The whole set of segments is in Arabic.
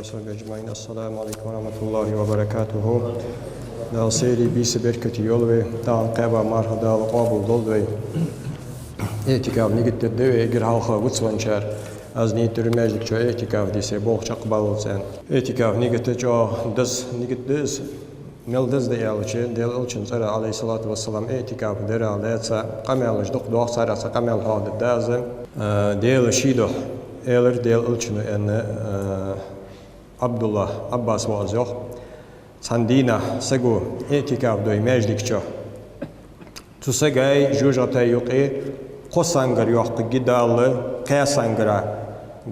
وصحبه أجمعين. السلام عليكم ورحمة الله وبركاته. دال سيري بيس بركتي يولوي دال قابا مارها دال قابل دولوي اعتكاف نيجت الدوي اجر هالخا وتسوانشار از نيت رماجك جو اعتكاف دي سيبوخ شقبال سان اعتكاف نيجت جو دز نيجت دز مل دز ديالچه ديال الچن صلى عليه الصلاه والسلام اعتكاف درا لاتسا قمالج دق دوخ صار قمال هذا داز ديال شيدو ايلر ديال الچن ان عبد الله عباس وازوخ ساندينا سجو اعتكاف دوي ماجدكشو تسجاي جوجتا يقي قصانجر يوق جدال قياسانجرا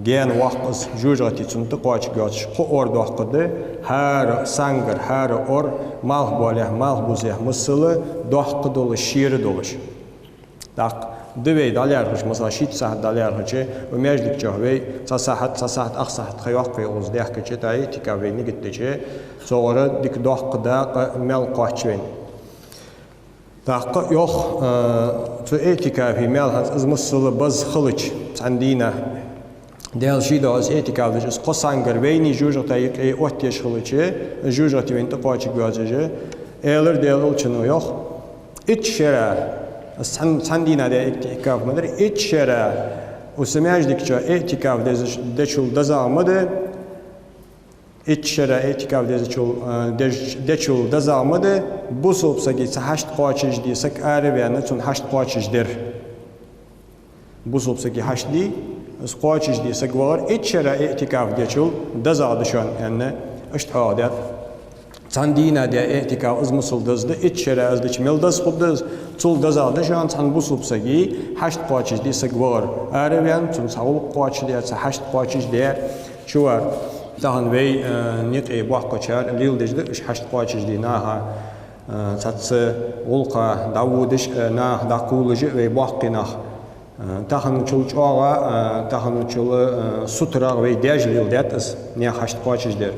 جين وقص جوجتي تنتقواش جاتش قور دوقده هر سانجر هر اور مال بوله مال بوزه مسله دوقدول شير دولش داق دوي داليارش مثلا شيت ساعت داليارش وماجدكشو وي ساعت اخساعت خيوق يوز ديك كتاي تيكاوي نيجتجي sonra dik doqda mel qaçwen daqa yox tu etikafi mel has izmusulu baz xılıç sandina del şida az etikavdış is qosangar veyni jujata yqi otyeş xılıçı jujati vent qaçı gözece eler del ulçunu yox iç şera sandina de etikaf mıdır iç şera usmajdikça etikaf deçul dazamadı İçşere etikaf deçul dazamadı bu sopsa gitse haşt qaçıj diysek arabiyana tun haşt qaçıjdir bu sopsa ki haştli qaçıj diysek var içşere etikaf deçul dazadı şan yani iştihadet sandina de etikaf izmusul dazdı içşere azdıç mildaz xudaz tul dazadı şan san bu sopsa ki haşt qaçıj diysek var arabiyan tun savul qaçıj diyse haşt qaçıj diye şu var تهان وی نیت ای باق کچار لیل داشته اش هشت قاچش دی نه ساتس ولقا داودش نه داکولج وی باقی نه تهان چول چاوا تهان چول سوترا وی دیج لیل دات اس نه هشت قاچش در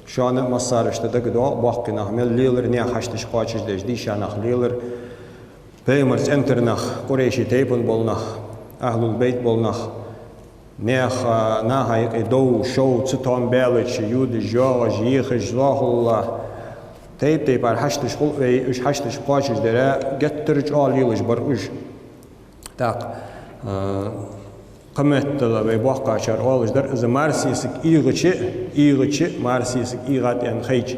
شانه مسارشته دگدو باقی نه مل لیلر نه هشتش قاچش دش دی شانه لیلر پیمرز انترنخ قریشی تیپن بولنخ اهل البيت بولنخ نخ نهايق دو شو تطعم بالش يود جاج يخش الله الله تيب بر حشتش خل ايش حشتش قاشش درا جترج عليلش برج تاق قمت لا بيبقى شر عليش در از مارسيسك ايغچ مارسيسك ايغات ان خيج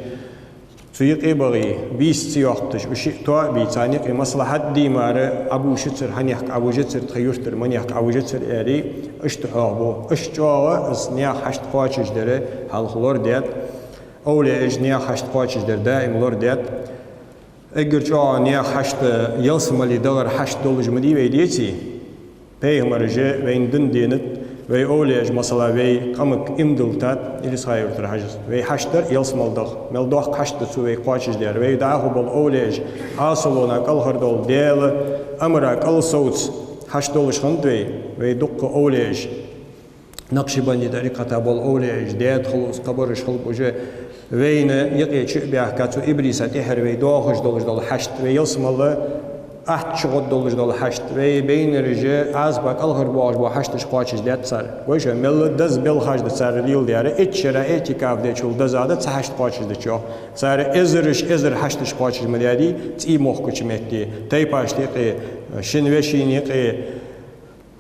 سويق إبغي بيس سياقتش وشيء توا بيتانيق مصلحة دي مار أبو شتر هنيح أبو جتر تخيرتر منيح أبو جتر أري اشتهابو اشتوا اسنيا حشت قاچش دره هل خلور ديت أولي إجنيا حشت قاچش در دائم لور ديت اگر جا نيا حشت يلسمالي دلار حشت دولج مدي ويديتي بيهمرجه وين دن دينت وی اولیج مثلا وی کمک امدلتات ایلیس خیر ترحجز وی حشتر یلسمال دخ مل دخ حشت تو وی قاچش دیر وی داخل بال اولیج آسلونا کل هردول دیل امرا کل صوت حشت دولش خند وی دق اولیج نقشبندی طریقتا بال اولیج دید خلوص قبرش خلق وجه وین یقی چه بیاکاتو ابریسات احر وی داخش دولش دول حشت وی یلسمال أحد دولج دول حشت وی بین رجع از باق الهر باج با حشتش قاچش دیت سر ویش مل دز بیل حشت سر ریل دیاره اتشرا اتکاف دیچول دزاده ت حشت قاچش دیچو سر ازر حشتش قاچش مدیادی تی موخ کچمتی تی پاشتیقی شنوشینیقی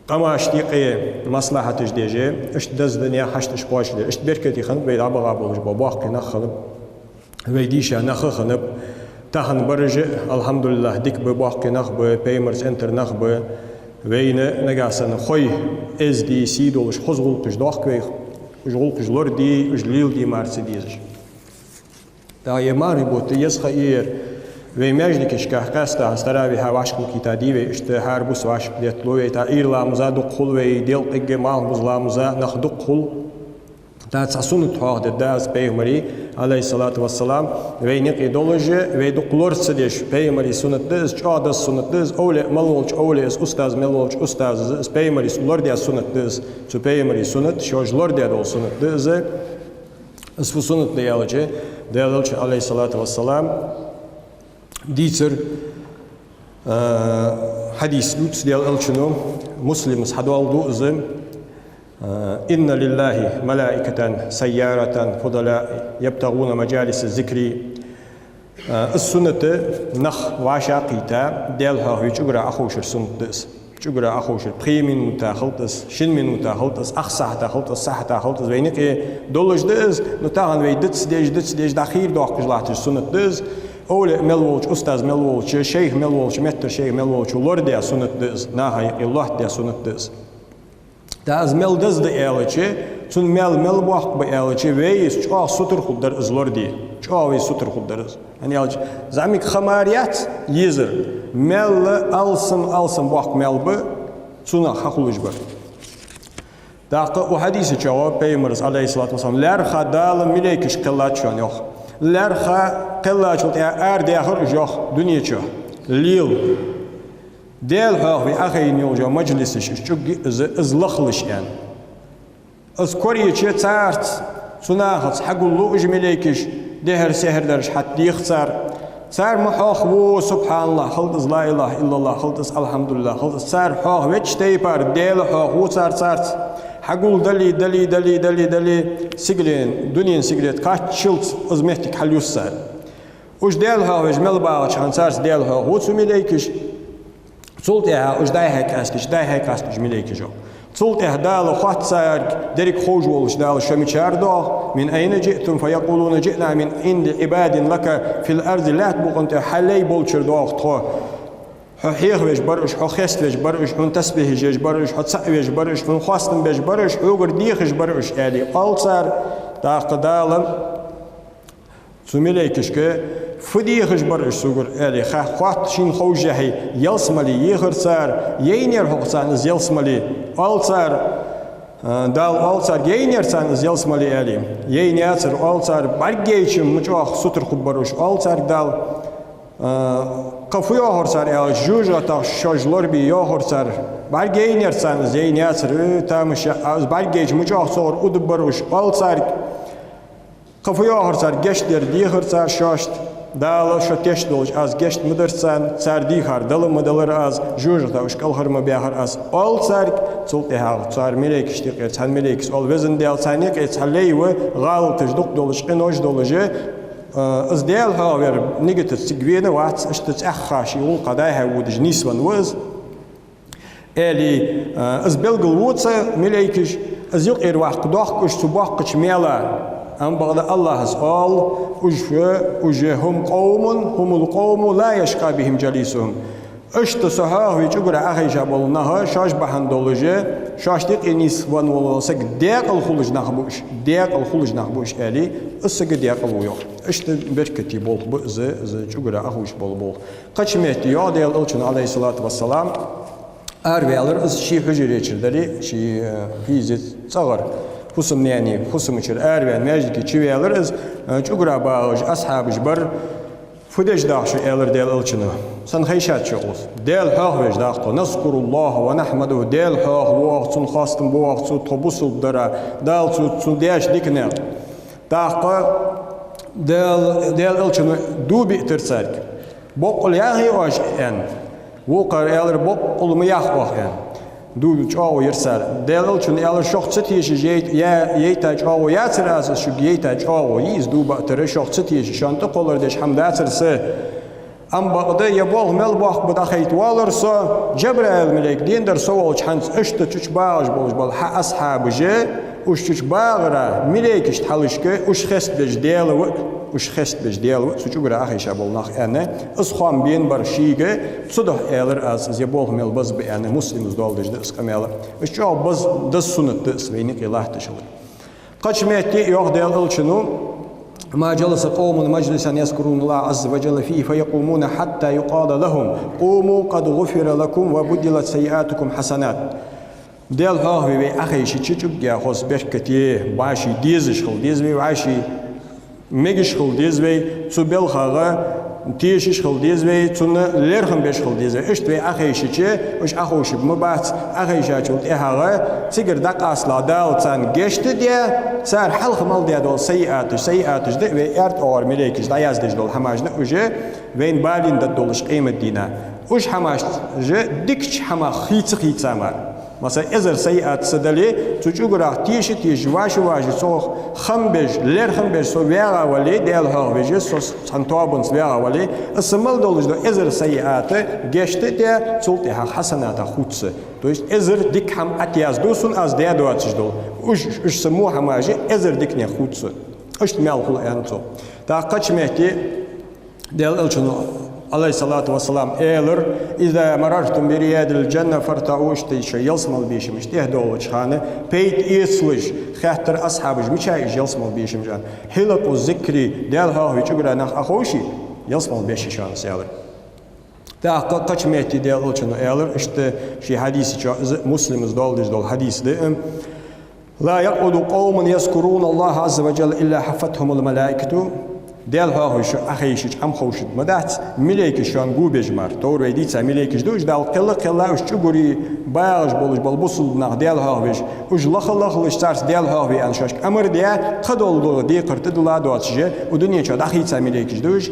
قماشتیقی مصلحتش دیجه اشت دز دنیا حشتش قاچش دی اشت برکتی خند وی دابغا بولج با باقی نخلب وی دیشا نخخنب تهن برج الحمد لله ديك بباقي نخ ببيمرز انتر نخ وين نجاسن خوي از دي سي دولش خزغل قش داخ كوي جغل قش لور دي جليل دي مرسيدس دا يماري بوت يسخير وي ماجدكش كاستا استراوي هواش كيتادي وي اشتهار بوس واش ديت لوي تا ايرلا مزا دخل وي ديل قج مال مزلا مزا نخ دخل تا تسون تهاد داز بيمري عليه الصلاة والسلام وينك إدولجة ويدقلور سديش بيمري سنة دز جاد سنة دز أولى ملولج أولى أستاذ ملولج أستاذ بيمري سلور ديا سنة دز تو بيمري سنة شوج لور ديا دول سنة دز اسفو سنة ديالجة عليه الصلاة والسلام ديتر حديث لوتس ديال الشنو مسلم حدوال دوزم إن لله ملائكة سيارة فضلاء يبتغون مجالس الذكر السنة نخ واشاقيتا ديلها هو جبرا أخوش السنة دس جبرا أخوش بريمين متاخلتس شنمين متاخلتس أخصح تاخلتس صح تاخلتس وينك دولش دس نتاهن ويدتس ديج داخير دوق جلات السنة دس أول ملولش أستاذ ملولش شيخ ملولش متر شيخ ملولش لوردي السنة دس ناهي الله دي السنة دس داز مل دز ديالچه چون مل وقت بيالچه ويس چا سوتر خودر از لوردي چا ويس سوتر خودر از يعني الچ زاميك خماريات يزر مل alsın وقت مل ب چون حقولج بر داق وحديث جواب بيمرز عليه الصلاه والسلام لر خدال مليكش قلاتشون يوخ لر خ قلاتشون ارد اخر يوخ دنيا چو ليل ديل هاوي أخي نيوجا مجلسش شو إزلخلش يعني أذكري شيء تارت سناخت حقول له إجمليكش دهر سهر درش حتى يخسر صار محاخ و سبحان الله خلص لا إله إلا الله خلص الحمد لله خلص صار حاخ ويش تيبار ديل حاخ و صار حقول دلي سجلين دنيا سجلت كاتشلت أزمتك حليوس صار وش ديل هاوي إجمل باوش عن صار ديل هاخ و سميليكش صلتها وش داي كاستش مليك جو صلتها دال خات سار درك خوج ولش دال شمشار دو من أين جئتم فيقولون جئنا من عند عباد لك في الأرض لا تبغ أنت حلي بولشر دو أختو حيخ ويش برش حخست ويش برش حن تسبه ويش برش حتسق ويش برش حن خواستن ويش برش حوجر ديخ ويش برش يعني قال صار داق دالم سميليكش كه فديخش برش سوغر علي خات شين خوجه يلسملي يخر صار يينير حقسان يلسملي all صار دال all صار يينير سان يلسملي علي يينير صار all صار برجيش مجاخ سطر خبروش all صار دال قفو يهر صار على جوجا تا شجلر بي يهر صار برجينير سان يينير صار تامش از برجيش مجاخ صار ودبروش all صار قفو يهر صار گشتر ديخر صار شاشت دال شو تشتولج از گشت مدرسان سردی هر دل مدلر از جوجه تا اشکال هر مبیهر از all سرگ صلته ها صار ملكش تقي تان ملكس all وزن دال ثانيك اتحلي و غال تجدق دولش قنوج دولجه از دال ها ور نيجت تسجوينه وات اشت اخاشي والقضايا ودج نيسوان وز الي از بلغل ووتس ملكش از يق ارواح دوخ صباح ميلا أم بعد الله قال هم قوم هم القوم لا يشقى بهم جليسهم اشت سهاه يجبر أخي جبلناها شاش بهندولجة شاش تق إنيس وان ولسك ديق الخلج نخبوش آلي السك ديق الويا اشت بركتي بول بز جبر أخوش بول قش مهتي يا ديال الشن عليه الصلاة والسلام أربعة از شيء حجري شردري شيء فيزت صغر خصم يعني خصم شر أربعة ماجد كي از جبر باوج أصحاب جبر فدش داخش إلر ديال الشنو سنخيشات شغل ديال حاخ ويش داخته نذكر الله ونحمده ديال حاخ وقت سن خاستم بوقت سن طبوسل درا دال سن دياش ديكنر داخته ديال الشنو دوبي ترسالك بقول ياهي واش ان وقر إلر بقول مياخ واخن دوب جاو يرسل ديال الشنو إلر شخص تيجي يتاج أو ياتر أساس شو يتاج أو يز دوب ترى شخص تيجي شان تقولر دش حمداتر سه أم بعده يبغى مل باخ بدأخيت والرسا جبرائيل ملك دين در سوالش حنس اشت تش باج بال أصحاب جه وش تش باغرا ملكش تحلشك وش خست بج ديال سو جبرا أخي شابل ناخ أنا أصخام بين برشيجة صدق إلر أس يبغى مل بز بأنا مسلم زدال دج دس كمالا وش جاب بز دس سنة دس وينك الله تشغل قش ميتي يوه ديال الشنو ما جلس قوم مجلسا يذكرون الله عز وجل فيه فيقومون حتى يقال لهم قوموا قد غفر لكم وبدلت سيئاتكم حسنات ديال هاوي بي أخي شيء يا خص بركتي باشي ديزوي باشي ميجشخل ديزوي تبل خاغا تيششخل ديزوي تون ليرخم بيشخل ديزوي اشتوي أخي شيء وش أخوش بمبات أخي شاچول إهاغا تيجر دق أصلا دال تان جشت ديا صار حلق مال ديا دول سيئاتش ده ويرت أور ملكش دا يازدش دول هماجنا وجه وين بالين دا دولش قيمة دينا وش هماش جه دكش هما خيت سامر مثلا ازر سيئات سدلي تجوغرا تيش واش صوخ خمبج لير خمبج سو ويرا ولي ديال هاوبج سو سانتوابنس ويرا ولي اسمال دولج دو ازر سيئات گشت دي سلطي حسنات خوتس то есть ازر ديك هم اتياز دوسون از دي دواتش دول уж سموها ماجي ازر ديك не خوتس اشت مالكل انتو تا قچمتي ديال الچنو عليه الصلاة والسلام إيلر إذا مررتم برياد الجنة فارتعوا اشتيش يلسمل بيشم اشتيه دولش خانة بيت إيسلش خاطر أصحابش مشايش يلسمل بيشم جان حلق الذكري ديال هاوي تقرأ نخ أخوشي يلسمل بيشي شان سيالر تا قش ميتي ديال الچنو إيلر اشت شي حديث مسلم دولش دول حديث ده لا يقعد قوم يذكرون الله عز وجل إلا حفتهم الملائكة ديال هاوش أخيش أم خوشد مدات ملائكة شان جوبج مار تور ويديت ملائكة دوش دال قلة وش تجوري باج بولج بالبصل نخ ديال هاوش وش لخ اشتارس ديال هاوي أن شاش أمر ديا قدول دول دي قرت دلا دواتشة ودنيا شاد أخيت ملائكة دوش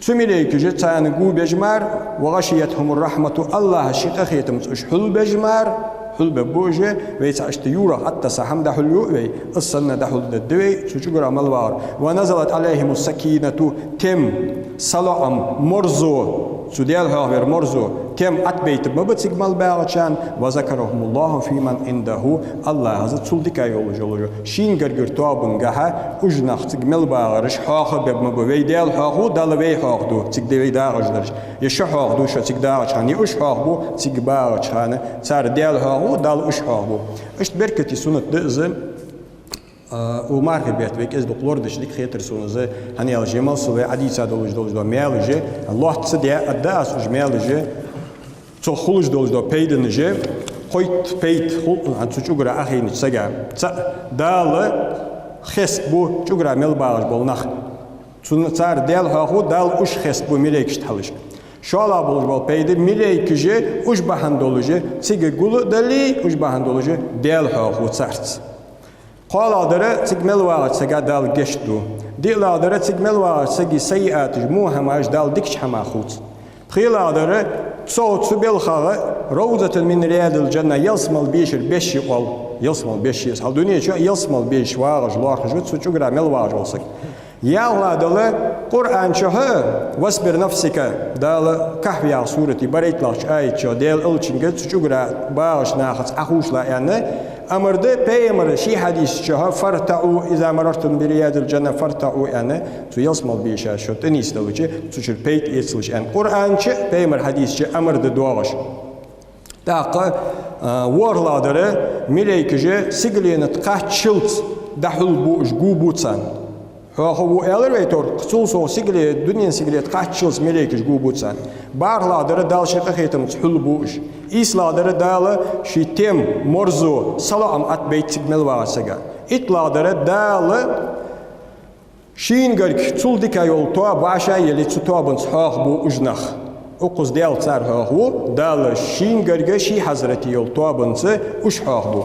تو ملائكة تان جوبج مار وغشيتهم الرحمة الله شيء أخيتهم وش حل بجمار حل ببوجة ويتعشت يورا حتى سحم ده حلوه السنة ده حل الدوي تشجر عمل وار ونزلت عليهم السكينة تم صلاة مرزو سوديال هاوير مرزو تم أتبيت ببتسق مال باغشان وذكرهم الله في من عنده الله هذا تصلدك يولو جولو شين غرغر توابن غها وجنخ تقمل باغرش حاخ بمبو ويدال حاخو دال وي حاخدو تق دي داغجدرش يش حاخدو شو تق داغشان يوش حاخبو تق باغشان صار دال حاخو دال وش حاخبو اشت بركتي سنت دزم ومارك بيت بيك إز دكتور دشليك خيتر سونزة هني الجمال سوى عديد دولج دو ميالجة الله تصدق أداس وج ميالجة تو خلج دولج دو بيدنجة قيت بيت خل عن تشجرة أخي نتسجع دال خس بو تشجرة ملبارج بالنخ صار دال هاخو دال وش خس بو مليكش تحلش شالا بولج بال بيد مليكجة وش بهندولجة تيجي قول دلي وش بهندولجة دال هاخو صارت قال أدرى تجمل واحد سجى دال جشتو ديل أدرى تجمل واحد سجى سيئات جموها ماش دال دكش حما خوت خيل أدرى صوت سبيل خاء روضة من رياض الجنة يسمل بيش البيش قال يسمل بيش هل دنيا شو يسمل بيش واعج لاخج وتسوي شو قرأ مل واعج وصك يا الله دال قرآن شو واصبر نفسك دال كهوة سورة بريت لاش آية شو دال ألشين شو قرأ باش ناخذ أخوش لا يعني أمر ده بيمر شيء حديث شها فرتعوا إذا مررتم برياض الجنة فرتعوا يعني تو يسمل بيشا شو تنيس دلوجي تو شر بيت يسلش يعني قرآن شيء بيمر حديث شيء أمر ده دواش تاق ورلا دره ملائكة سجلين تقاتشلت دحول بوش جوبوتسان هو elevator قصوصو سجلي الدنيا سجلي تقاتشلت ملائكة جوبوتسان بارلا دره دال شقة خيتم تحل بوش إسلا دره دال شيتم مرزو سلام أت بيت سجمل واسجا إطلا دره دال شين غرق تول ديكا يول توا باشا يلي توا بنس حاخ بو أجنخ أقص دال تار هو دال شين غرق شي حضرتي يول توا بنس أش حاخ بو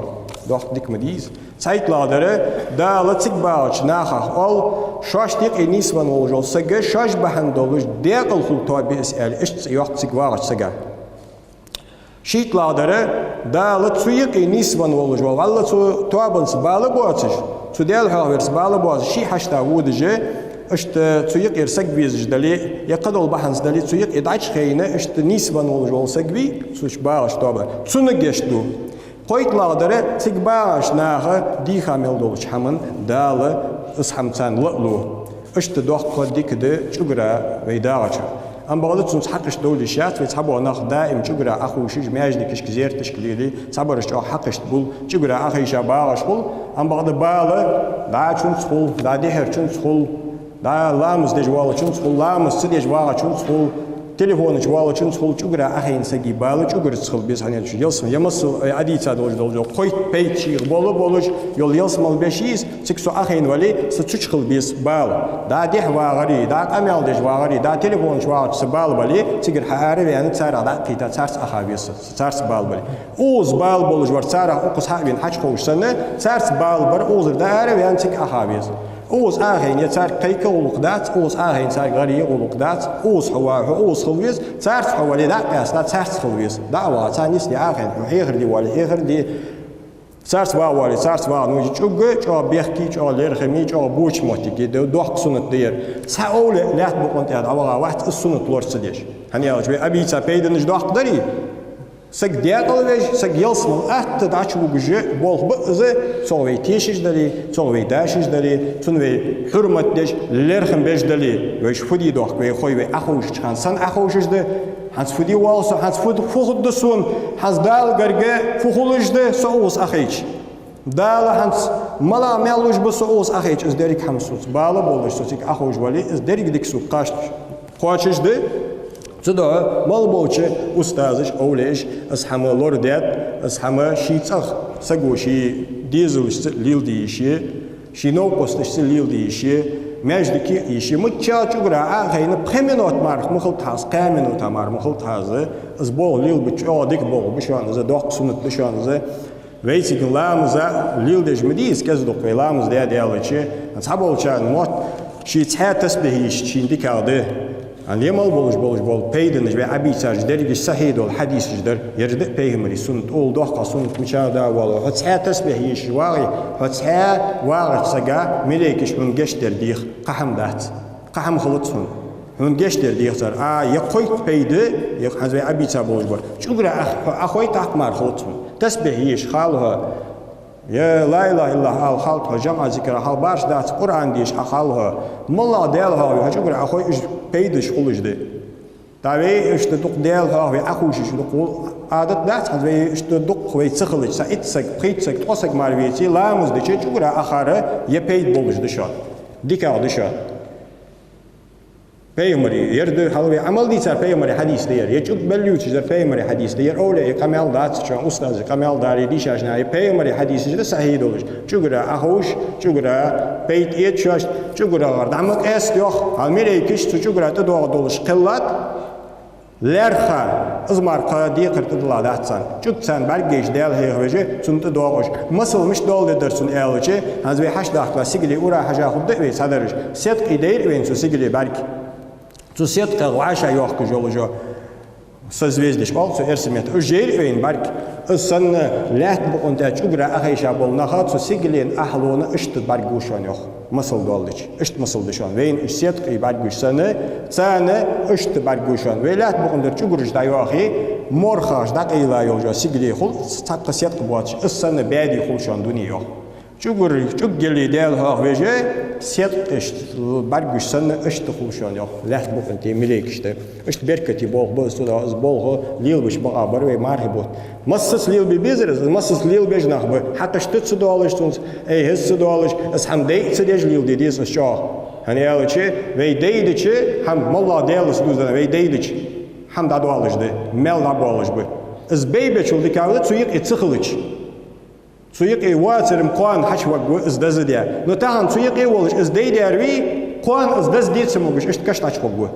دخت ديك مديز سايتلا دره دال تكباش ناخ أول شاش ديك إنيسوان وجول سجى شاش بهندولج ديقل خل توا بيسأل إيش يوقت سجواش سجى شيت لادره دال تسويق إنيسوان وجول والله توا بنس بالبواتش تديل هاورس بالبوات شي حشتا ودجه اشت تسويق يرسق بيز دلي يقدر بحنس دلي تسويق يدعش خينه اشت نيسوان وجول سجبي سوش باش توبه تسنجشتو قيت لادره تكباش ناخ دي خامل دولش حمن دال اسحمتان لقلو اشت دوخ ديك ده شجره ويداغش أم بغلط سنس حقش دولي شات ويتحبوا ناخ دائم شجره أخو شيج ماجد كش كزير تشكليلي صبرش أو حقش تقول شجره أخي شباغش قول أم بغلط باله دا شون تقول دا دهر شون تقول دا لامس دجوال شون تقول لامس سدجوال شون تقول تليفون جوال شون تقول شجره أخي نسقي باله شجره تقول بس هني شو يلسم يمس عديد دولج قيت بيت شيء بولج يول يلسم البشيس سكسو أخي نولي ستشخل بس بال دا ده واغري دا أميال دج واغري دا تليفون جوال سبال بالي تيجر حارب يعني تسارع دا قيتا تسارس أخابيس تسارس بال بالي أوز بال بولج ور تسارع أقص حابين حج خوش سنة تسارس بال بر أوز دا عارب يعني تيج أخابيس اوز اخين يتار قيك ولقدات اوز اخين صار غري ولقدات اوز هو اوز خويز صارت حوالي دا قاس لا صارت خويز دعوه ثانيس دي اخين هيغر دي ولا هيغر دي صارت واولي صارت نوجي تشوغ بيحكي تشو ليرخمي تشو بوش موتي دو دوق سنت دير ساول لا تبقون تاع واحد السنت لورس ديش هني ابي تا بيدنج دوق دري سك دياتل ويج سك يلسم ات داچو گجه بول بز سوي تيشش دلي سوي داشش دلي تنوي حرمت دش لرخم بيج دلي ويش فدي دوق وي خوي وي اخوش چان سن اخوشش ده هاز فدي والس هاز فد فوخد دسون هاز دال گرگه فوخولش ده سوس اخيچ دال هاز ملا ملوش بسوس اخيچ از دريك همسوس بالا بولش سوسيك اخوش ولي از دريك ديكسو قاش خوچش ده تدا مال بوچه استازش اولش از همه لوردات از همه شیتاخ سگوشی دیزوش لیل دیشی شینو پستش لیل دیشی مجدکی ایشی متچا چوگرا آخرین پخمینات مارخ مخل تاز قامینات مار مخل تازه از بول لیل بچه دیک بول بشان از داغ سنت بشان از ویسی که لامز لیل دیش مدیس کز دوک لامز دیالچه از هبولچان مات شیت تسبیحش چین دیکاده أن يمال بول بيدنج وعبي ساج درج الصحيح والحديث جدر يرد بيهمري سنت أول دوخة سنت مشاهدة والله هتسها تسبح يشواعي هتسها واعد سجا مليكش من جشتر ديخ قحم دات قحم خلطسون من جشتر ديخ صار يقويت بيد يحزب عبي ساج بول شو قرأ أخويت أحمر خلطسون تسبح يش خالها يا لا إله إلا الله الخلق جمع ذكر حال باش دات قرآن ديش حالها ملا ديالها وهجبر أخوي إيش بيدش خلش ده تابعي إيش تدق ديالها وأخوش إيش تقول عادة دات هذا إيش تدق ويتسخلش سايتسك بخيتسك توسك ماربيتي لامز ده شيء جبر آخره يبيد بولش دشان ديكا دشان بيمري يرد حلوي عمل دي صار بيمري حديث دير يجوك بليوتش در بيمري حديث دير أولى كمال دات شان أستاذ كمال داري ديش عشان بيمري حديث جد صحيح دولش شجرة أخوش شجرة بيت إيد شاش شجرة غرد عمك أستيخ هالميريكش شجرة تدور دولش قلات لرخا ازمار قادي قرت دلا داتسان شوك سان برجيش ديال هيغوجي سنت دوغش مسل مش دول درسون ألوجي هذا حش داخل سجلي ورا حاجة خد وين صدرش سيد قدير وين سجلي برك سوسيتك وعشا يوخك جولجو سزويزدش بال سو ارسمت اجير وين برك السن لات بقون تا چوغرا اخيشا بولنا خات سو سيجلين احلونا اشت برغوشان يوخ مسل دولدش اشت مسل دشان وين اشيت قي برغوش سنه سنه اشت برغوشان ويلات بقون در چوغرج دا يوخي مورخاش دا قيلا يوجو سيجلي خول ساقسيت قبواتش السن بادي خولشان دنيا يوخ شجر شجلي ديالها وجه سيد اشت برجش سنة اشت خوشان يا لحد بكن تيمليك اشت اشت بركتي بول بس ولا بول ليل بش بقى بروي مارهبوت مصص ليل بيزرز مصص ليل بيجناخ حتى شتت سدوالش تونس اي هس سدوالش اس هم دي سديج ليل دي ديس الشاه هني قالتشي وي ديدتشي هم مالله ديالس دوزنا وي ديدتش هم دادوالش ده مال دابوالش به اس بيبچول ديكاوت سويق اتسخلش سويق واترم قان حش وقو از دزديا نو تاهن سويق ولش از ديداروي قان از دزديت سموغش اشت كشتاش وقو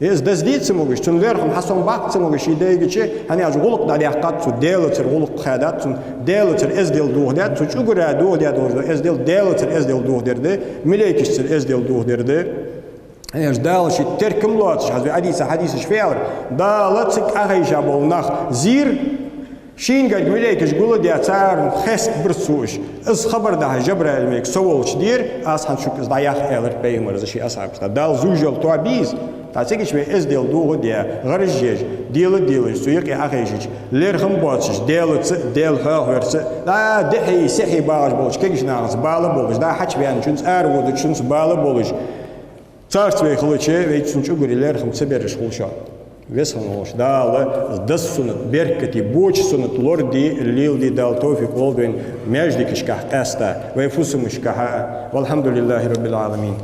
از دزديت سموغش تن ليرخم حسن باق سموغش يديغچي هني اج غلق دالي حقات سو ديلتر غلق خادات سن ديلتر از ديل دوغدات سو چوغرا دوغدات از ديل ديلتر از ديل دوغدرده مليكشتر از ديل دوغدرده ايش دالش تركم لوتش حديث شفير دالتك اخيشا بولناخ زير شين قد مليكش قولوا دي أتار خس برسوش إز خبر ده جبر الملك سوالش دير أس هنشوف إز ضياخ إلر بيمر إز شيء أصعب دال زوجل توابيز تاسيكش بي إز ديل دوغو دي غرجيج ديل سويق أخيجيج ليرخم باتش ديل هاورس لا دحي سحي باج بولش كيش ناقص بالا بولش دا حش بيان شنس أرود شنس بالا بولش صارت بي خلوشي ويتسنشو قولي ليرخم سبيرش خلشان ويسهنوش دال دس سنة بركتي بوش سنة لوردي اللي دال توفيق والبين مجدك شكاه قاستا ويفوسمش كها والحمد لله رب العالمين